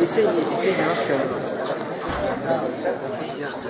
essaye de voir si on c'est bien ça.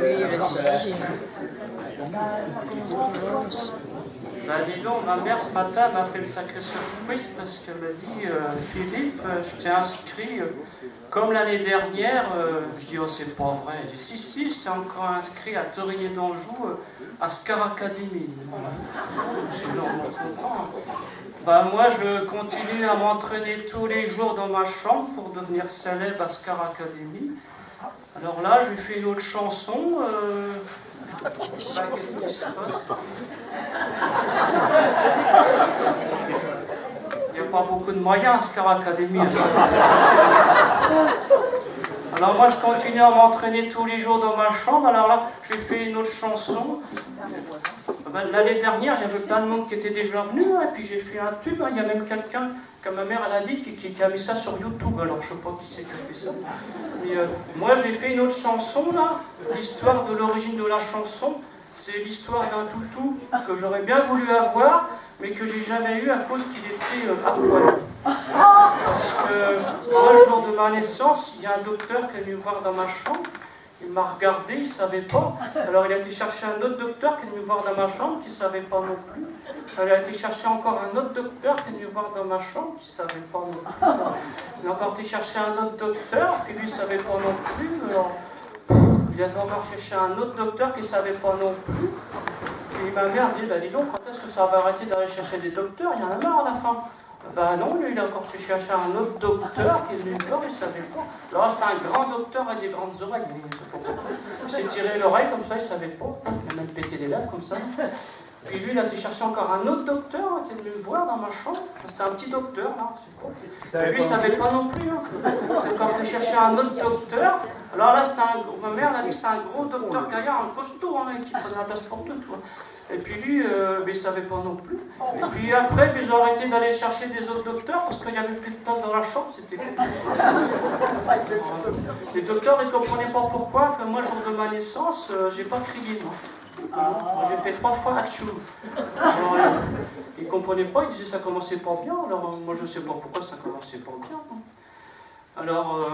Oui, vas-y. Bah dis donc, ma mère ce matin m'a fait une sacrée surprise parce qu'elle m'a dit Philippe, je t'ai inscrit comme l'année dernière. Je dis oh c'est pas vrai. Elle dit si, je t'ai encore inscrit à Torigné d'Anjou à Scar Academy. Je suis normalement content. Bah moi je continue à m'entraîner tous les jours dans ma chambre pour devenir célèbre à Scar Academy. Alors là je lui fais une autre chanson. Qu'est-ce qui se passe? Il n'y a pas beaucoup de moyens à Scar Academy. Alors moi je continue à m'entraîner tous les jours dans ma chambre. Alors là j'ai fait une autre chanson. L'année dernière il y avait plein de monde qui était déjà venu. Et puis j'ai fait un tube. Il y a même quelqu'un, comme ma mère elle a dit, qui a mis ça sur YouTube. Alors je ne sais pas qui c'est qui a fait ça. Mais moi j'ai fait une autre chanson là. L'histoire de l'origine de la chanson. C'est l'histoire d'un toutou que j'aurais bien voulu avoir, mais que j'ai jamais eu à cause qu'il était à poil. Parce que moi, le jour de ma naissance, il y a un docteur qui est venu me voir dans ma chambre. Il m'a regardé, il ne savait pas. Alors il a été chercher un autre docteur qui est venu me voir dans ma chambre, qui ne savait pas non plus. Alors, il a été chercher encore un autre docteur qui est venu me voir dans ma chambre, qui ne savait pas non plus. Il a encore été chercher un autre docteur, qui lui ne savait pas non plus. Alors, il a encore cherché un autre docteur qui ne savait pas non plus. Et ma mère dit, dis donc, quand est-ce que ça va arrêter d'aller chercher des docteurs? Il y en a marre à la fin. Ben non, lui, il a encore cherché un autre docteur qui est venu me voir, il ne savait pas. Alors c'était un grand docteur avec des grandes oreilles. Il s'est tiré l'oreille comme ça, il ne savait pas. Il a même pété les lèvres comme ça. Puis lui, il a été chercher encore un autre docteur qui est venu me voir dans ma chambre. C'était un petit docteur, là. Et lui, il ne savait pas non plus. Hein. Il a encore été chercher un autre docteur. Alors là, ma mère a dit que c'était un gros docteur gaillard, un costaud, hein, qui prenait la place pour tout. Et puis lui, il ne savait pas non plus. Et puis après, ils ont arrêté d'aller chercher des autres docteurs parce qu'il n'y avait plus de place dans la chambre. C'était les docteurs, ils ne comprenaient pas pourquoi que moi, le jour de ma naissance, j'ai pas crié, moi. J'ai fait 3 fois Hatchou. Ils ne comprenaient pas, ils disaient que ça commençait pas bien. Alors moi, je ne sais pas pourquoi ça commençait pas bien. Alors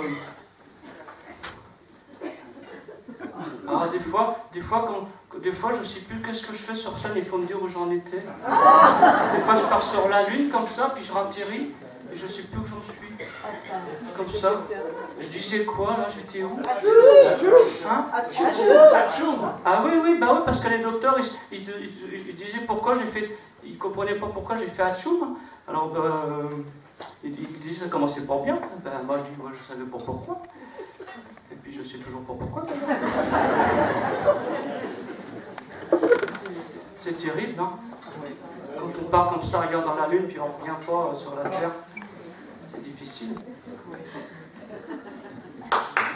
des fois, je ne sais plus qu'est-ce que je fais sur scène, il faut me dire où j'en étais. Des fois, je pars sur la lune comme ça, puis je ratterris, et je ne sais plus où j'en suis. Comme ça. Je disais quoi, là? J'étais où? Hein? Ah oui, bah oui, parce que les docteurs, ils disaient pourquoi j'ai fait... Ils ne comprenaient pas pourquoi j'ai fait Hatchoum. Alors, ils disaient que ça commençait pas bien. Ben, moi, je dis, moi, je ne savais pas pourquoi. Et puis, je ne sais toujours pas pourquoi. C'est terrible, hein? Quand on part comme ça, regarde dans la lune, puis on ne revient pas sur la Terre, c'est difficile.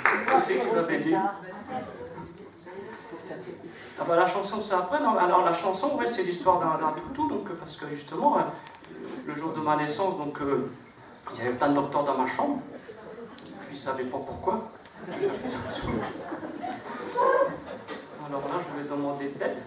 Qui c'est qui va m'aider? Ah bah, la chanson, c'est après. Non, alors la chanson, ouais, c'est l'histoire d'un toutou, donc, parce que justement, le jour de ma naissance, donc, il y avait plein de docteurs dans ma chambre, puis ils ne savaient pas pourquoi. Alors là, je vais demander de l'aide.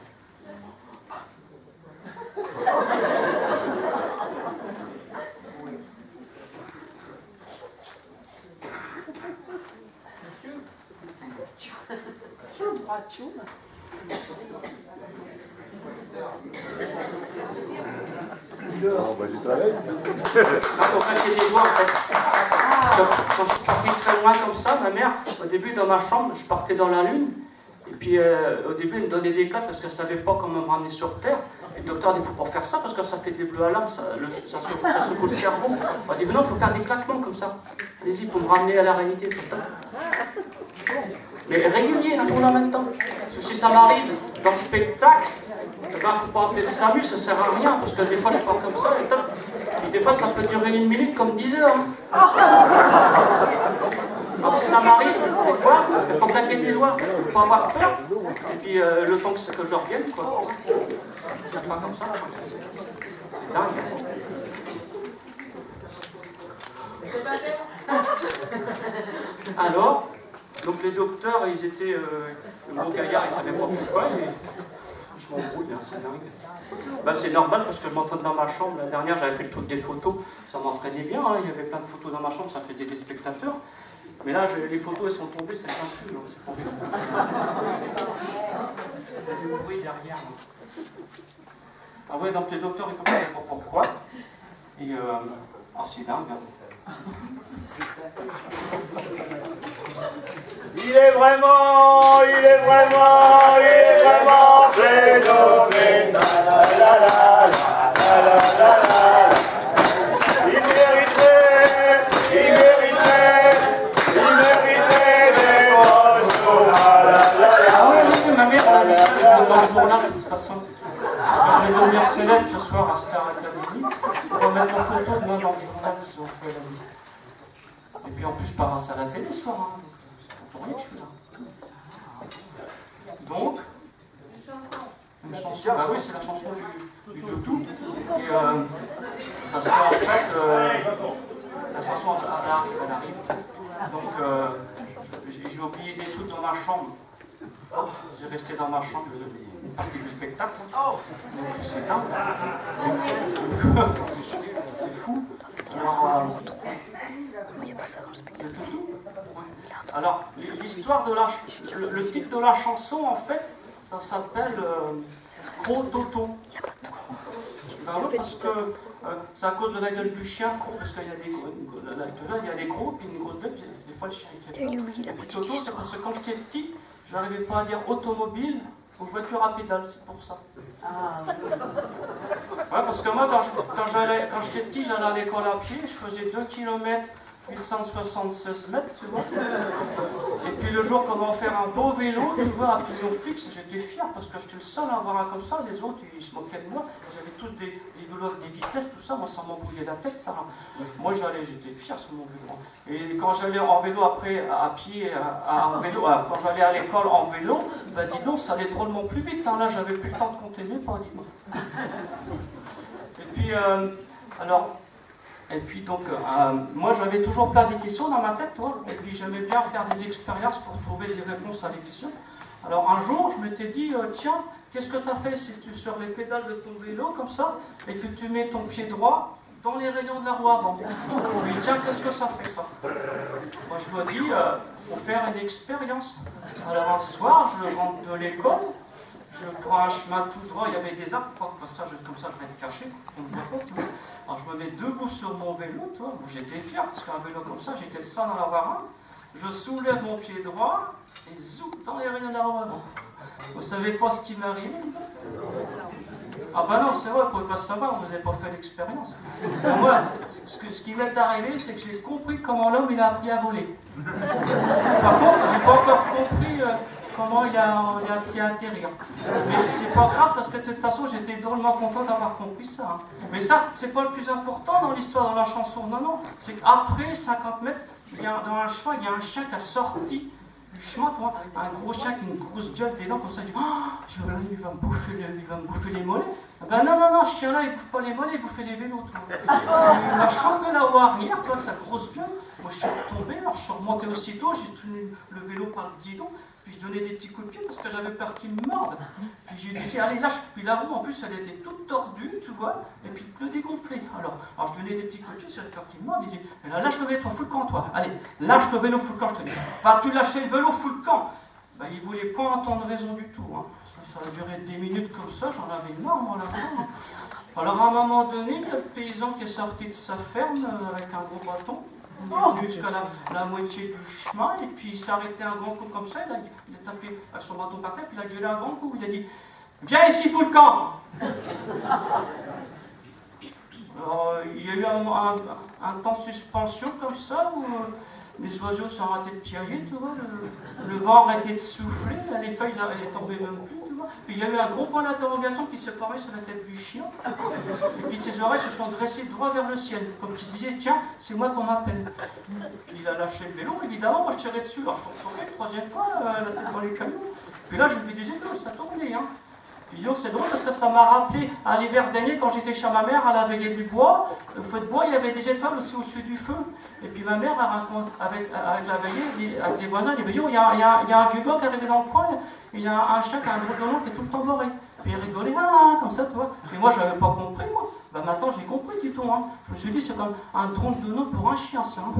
Du travail. Quand on fait des doigts, en fait. Quand je suis parti très loin comme ça, ma mère, au début dans ma chambre, je partais dans la lune. Et puis au début, elle me donnait des claques parce qu'elle ne savait pas comment me ramener sur Terre. Et le docteur dit, il ne faut pas faire ça parce que ça fait des bleus à l'âme, ça secoue le cerveau. On dit, non, il faut faire des claquements comme ça. Allez-y, pour me ramener à la réalité. Mais régulier, là, en même temps. Parce que si ça m'arrive dans le spectacle, il ne faut pas appeler de SAMU, ça ne sert à rien. Parce que des fois, je parle comme ça, et des fois, ça peut durer 1 minute comme 10 heures. Alors si ça m'arrive, des fois, il faut claquer des doigts, il ne faut pas avoir peur. Et puis le temps que je revienne, quoi. C'est pas comme ça. C'est dingue. Alors, donc les docteurs, ils étaient le gros gaillard, ils ne savaient pas pourquoi. je m'embrouille, hein, c'est dingue. Ben, c'est normal parce que je m'entraîne dans ma chambre. La dernière, j'avais fait le truc des photos, ça m'entraînait bien, hein, il y avait plein de photos dans ma chambre, ça faisait des spectateurs. Mais là, les photos, elles sont tombées, ça tient plus, donc c'est pour ça. Il y a du bruit derrière. Ah ouais, donc les docteurs, ils comprennent pas pourquoi. Et c'est dingue. Hein. Il est vraiment phénoménal. La, la, la, la, la, la, la. Il mériterait des bonjours. Ah oui, oui, c'est ma mère, elle a dit ça, je vois dans le journal de toute façon. Je vais devenir célèbre ce soir à Star Academy. On va mettre en photo de moi dans le journal qu'ils ont fait la vie. Et puis en plus, je passe à la télé ce soir. Hein. C'est pour rien que je suis là. Donc, une chanson, bah oui, c'est la chanson du doudou. Et parce qu'en fait, la chanson, elle arrive. Donc, j'ai oublié des trucs dans ma chambre. J'ai resté dans ma chambre, j'ai fait du spectacle. Donc, c'est dingue. C'est fou. Alors, Il n'y a pas ça dans le spectacle. alors, l'histoire de le titre de la chanson, en fait, ça s'appelle Gros Toto. Ben oui, parce que c'est à cause de la gueule du chien, parce qu'il y a des gros, puis une grosse gueule, des fois le chien il fait peur. Toto, c'est parce que quand j'étais petit, je n'arrivais pas à dire automobile ou voiture à pédale, c'est pour ça. Ouais, parce que moi, quand j'étais petit, j'allais à l'école à pied, je faisais 2 km 876 mètres, tu vois. Et puis le jour qu'on va faire un beau vélo, tu vois, à pignon fixe, j'étais fier parce que j'étais le seul à avoir un comme ça. Les autres, ils se moquaient de moi. Ils avaient tous des vélos avec des vitesses, tout ça. Moi, ça m'embrouillait la tête, ça. Moi, j'étais fier sur mon vélo. Et quand j'allais en vélo après, à pied, en vélo, quand j'allais à l'école en vélo, bah dis donc, ça allait drôlement plus vite. Hein. Là, j'avais plus le temps de compter mes pas, dis-moi. Et puis, Et puis donc, moi j'avais toujours plein de questions dans ma tête, toi, et puis j'aimais bien faire des expériences pour trouver des réponses à des questions. Alors un jour, je m'étais dit, tiens, qu'est-ce que tu as fait si tu sur les pédales de ton vélo, comme ça, et que tu mets ton pied droit dans les rayons de la roue avant? Je me dis, tiens, qu'est-ce que ça fait ça? Moi je me dis, faut faire une expérience. Alors un soir, je rentre de l'école, je prends un chemin tout droit, il y avait des arbres, comme ça je vais être caché, on ne voit pas, tu vois. Alors je me mets debout sur mon vélo, tu vois, j'étais fier, parce qu'un vélo comme ça, j'étais le seul à en avoir un. Je soulève mon pied droit, et zoom, dans les rayons de la roue avant. Vous savez pas ce qui m'est arrivé? Ah bah non, c'est vrai, vous ne pouvez pas savoir, vous n'avez pas fait l'expérience. Moi, ce qui m'est arrivé, c'est que j'ai compris comment l'homme il a appris à voler. Par contre, je n'ai pas encore compris comment il a appris à atterrir. Mais c'est pas grave parce que de toute façon j'étais drôlement content d'avoir compris ça. Hein. Mais ça, c'est pas le plus important dans l'histoire, dans la chanson. Non, non. C'est qu'après 50 mètres, dans un chemin, il y a un chien qui a sorti du chemin, tu vois, un gros chien qui a une grosse gueule des dents comme ça. Il dit, oh, il va me bouffer les mollets. Ben non, non, non, ce chien-là, il ne bouffe pas les mollets, il bouffait les vélos. Il m'a chopé la roue arrière, tu vois, avec sa grosse gueule. Moi, je suis retombé, alors je suis remonté aussitôt, j'ai tenu le vélo par le guidon. Puis je donnais des petits coups de pied parce que j'avais peur qu'il me morde. Puis j'ai dit, allez, lâche. Puis la roue, en plus, elle était toute tordue, tu vois, et puis le dégonfler. Alors je donnais des petits coups de pied, j'avais peur qu'il me morde. Il dit, lâche le vélo, fous le camp, toi. Allez, lâche le vélo, fous le camp, je te dis. Vas-tu lâcher le vélo, fous le camp? Ben, il ne voulait pas entendre raison du tout. Hein. Ça a duré 10 minutes comme ça, j'en avais marre, moi, là-dedans. Alors à un moment donné, le paysan qui est sorti de sa ferme avec un gros bâton, il est venu jusqu'à la moitié du chemin, et puis il s'est arrêté un grand coup comme ça, il a tapé son bâton par terre, puis il a gueulé un grand coup, il a dit « Viens ici, fous le camp !» Alors il y a eu un temps de suspension comme ça, où les oiseaux sont arrêtés de piailler, tu vois, le vent arrêtait de souffler, les feuilles ne tombaient même plus, tu vois. Puis il y a eu un gros point d'interrogation qui s'est formé sur la tête du chien, et puis ses oreilles se sont dressées droit vers le ciel, comme qui disait, tiens, c'est moi qu'on m'appelle. Il a lâché le vélo, évidemment, moi je tirais dessus, alors je suis retombé une troisième fois, la tête dans les camions, puis là je lui disais, non, ça tournait, hein. Puis c'est drôle parce que ça m'a rappelé à l'hiver dernier quand j'étais chez ma mère, elle a veillé du bois. Au feu de bois, il y avait des étoiles aussi au-dessus du feu. Et puis ma mère, elle raconte, avec la veillée, avec les voisins, elle dit, il y a un vieux gars qui est arrivé dans le coin, il y a un chien qui a un gros de nom qui est tout le temps doré. Puis il rigolait, ah, comme ça, tu vois. Et moi, j'avais pas compris, moi. Bah maintenant, j'ai compris du tout, hein. Je me suis dit, c'est comme un drôle de nom pour un chien, ça. Hein.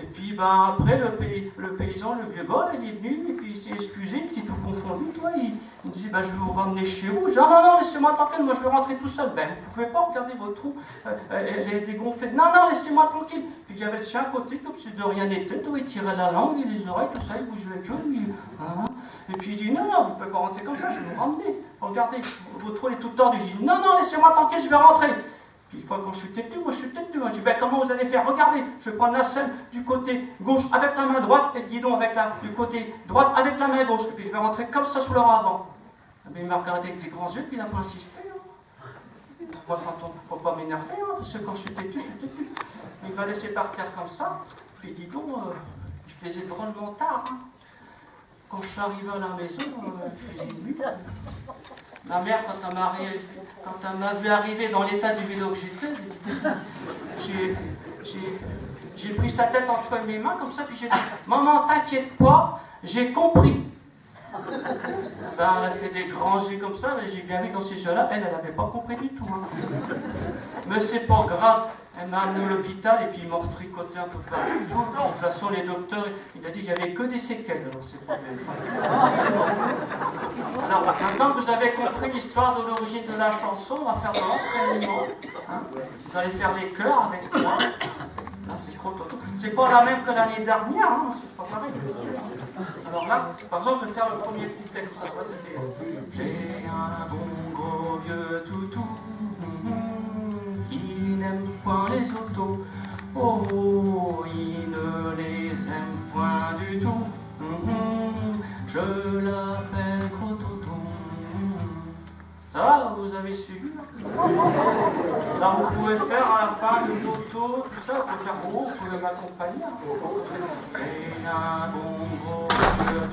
Et puis, ben, après, le paysan, le vieux gars, il est venu, et puis il s'est excusé, il était tout confondu, toi. Il me disait, ben, je vais vous ramener chez vous. Je dis, ah, non, laissez-moi tranquille, moi, je vais rentrer tout seul. Ben, vous pouvez pas regarder votre trou, elle est dégonflée. Non, laissez-moi tranquille. Puis, il y avait le chien à côté, comme si de rien n'était, toi, il tirait la langue et les oreilles, tout ça, il bougeait la queue, lui. Hein. Et puis, il dit, non, vous pouvez pas rentrer comme ça, je vais vous ramener. Regardez, votre trou est tout tordu. Je dis, non, laissez-moi tranquille, je vais rentrer. Puis une fois quand je suis têtu, moi je suis têtu. Je dis, ben comment vous allez faire? Regardez, je vais prendre la selle du côté gauche avec la main droite et le guidon du côté droite avec la main gauche. Et puis je vais rentrer comme ça sous le rang avant. Mais il m'a regardé avec des grands yeux, puis il n'a pas insisté. Hein. Moi, quand on ne faut pas m'énerver, hein, parce que quand je suis têtu, je suis têtu. Il m'a laissé partir comme ça, puis dis donc, il faisait drôlement tard. Hein. Quand je suis arrivé à la maison, il faisait nuit. Ma mère, quand elle m'a vu arriver dans l'état du vélo que j'étais, j'ai pris sa tête entre mes mains comme ça, puis j'ai dit, maman, t'inquiète pas, j'ai compris. Ça, elle a fait des grands yeux comme ça, mais j'ai bien vu dans ces yeux-là, elle n'avait pas compris du tout. Hein. Mais c'est pas grave, elle m'a amené à l'hôpital et puis ils m'ont tricoté un peu partout. De toute façon, les docteurs, il a dit qu'il n'y avait que des séquelles dans ces problèmes. Alors, maintenant que vous avez compris l'histoire de l'origine de la chanson, on va faire de l'entraînement. Hein. Vous allez faire les chœurs avec moi. Là, c'est pas la même que l'année dernière, hein. C'est pas pareil. Alors là, par exemple, je vais faire le premier petit texte. Ça va, c'était j'ai un bon gros vieux toutou qui n'aime point les autos. Oh, il ne les aime point du tout. Je l'appelle Gros Toto. Ça va, vous avez suivi là? Alors vous pouvez faire à la fin le Toto, tout ça, vous pouvez faire gros, vous pouvez m'accompagner. Et un bon gros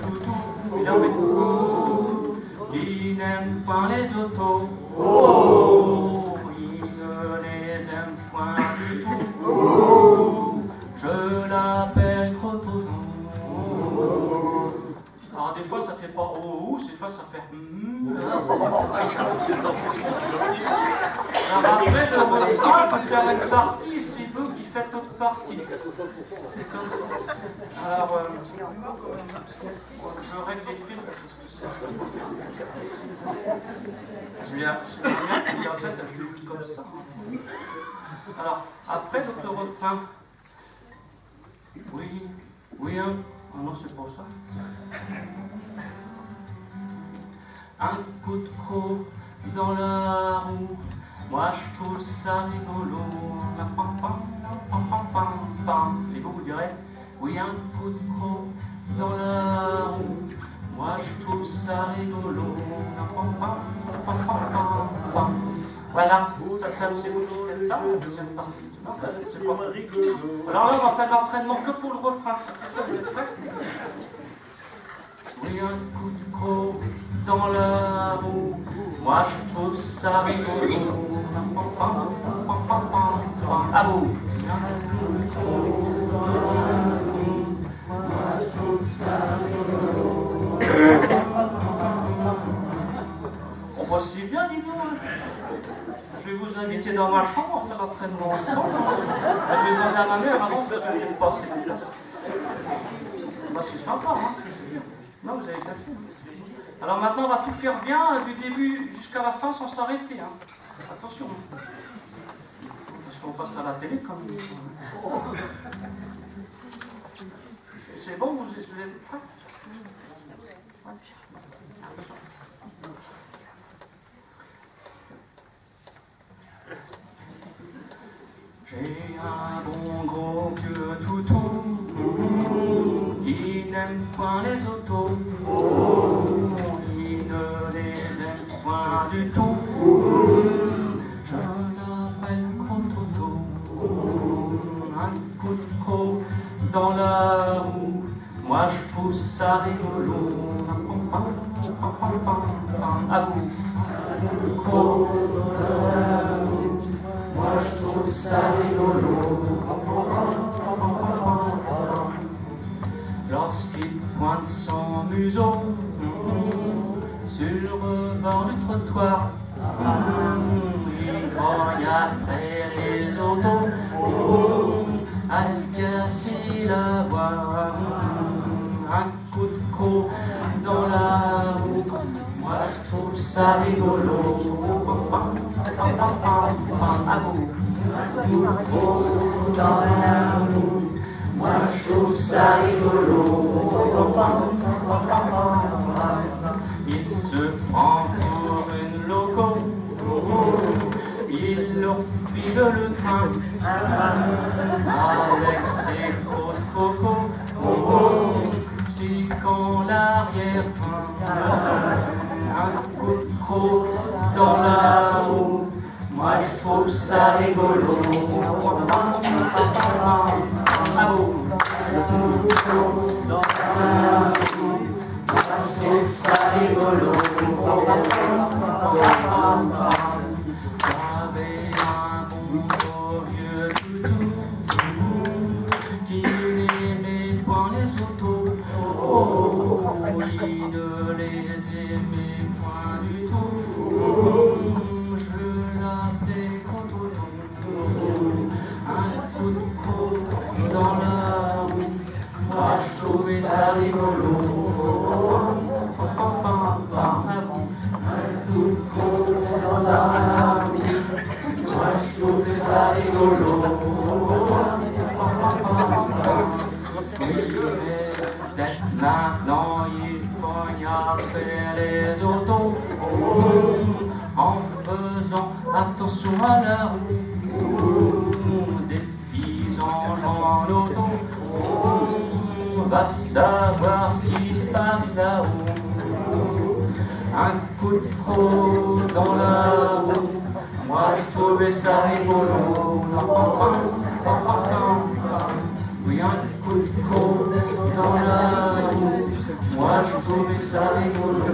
toutou, il en met tout, qui n'aime pas les autos. Oh, il ne les aime point du tout. Je l'appelle Gros Toto. Alors des fois ça fait pas oh, des fois ça fait Alors après le refrain, je vais faire une partie, c'est vous qui faites l'autre partie. C'est comme ça. Alors je règle les fils parce que je vais en fait je le dis comme ça. Alors après donc le refrain. Oui, hein. Ah non, c'est pas ça. Un coup de croc dans la roue, moi je trouve ça rigolo. Et vous direz, oui, un coup de croc dans la roue, moi je trouve ça rigolo. Voilà, ça c'est vous qui faites ça, la deuxième partie. C'est pas rigolo. Alors là, on va faire l'entraînement que pour le refrain. Vous êtes prêts? Oui, un coup de croc dans la roue, moi je trouve ça rigolo. À vous. Moi je trouve ça rigolo. On va si bien, dis donc. Je vais vous inviter dans ma chambre, on fait l'entraînement ensemble. Je vais demander à ma mère avant parce que je vais passer de place. Bah, c'est sympa, hein, c'est bien. Non, vous avez bien fait. Alors maintenant, on va tout faire bien, du début jusqu'à la fin, sans s'arrêter. Hein. Attention. Parce qu'on passe à la télé quand même. C'est bon, vous êtes prêts? Ouais. Attention. J'ai un bon gros vieux toutou qui n'aime point les autos. Oh, il ne les aime point du tout. Je l'appelle Gros Toto. Un coup de croc dans la roue, moi je trouve ça rigolo. À vous. Un coup de croc dans la roue, moi je trouve ça rigolo. Lorsqu'il pointe son museau sur le bord du trottoir. Il grogne après les autos. À se casser la voix. Un coup de croc dans la roue. Moi je trouve ça rigolo. À vous. Dans la roue. Moi je trouve ça rigolo. Il se prend pour une loco. Il leur file le train avec ses grosses cocos. C'est quand l'arrière-train. Un coup de croc dans la roue. Moi je trouve ça rigolo. À vous. Dans la roue. Moi je trouve ça rigolo. J'avais un bon vieux toutou qui n'aimait point les autos. Il ne les aimait point du tout. Je l'appelais Cotonou. Un coup de croc dans la roue. Moi je trouvais ça rigolo. Un coup de croc dans la roue. Moi je trouvais ça rigolo. Peut-être maintenant il poignardait les autos en faisant attention à la roue. Des petits anges en auto. Va savoir ce qui se passe là-haut. Un coup de croc dans la roue. Moi je trouvais ça rigolo. Oui, un coup de croc dans la roue. Moi je trouvais ça rigolo.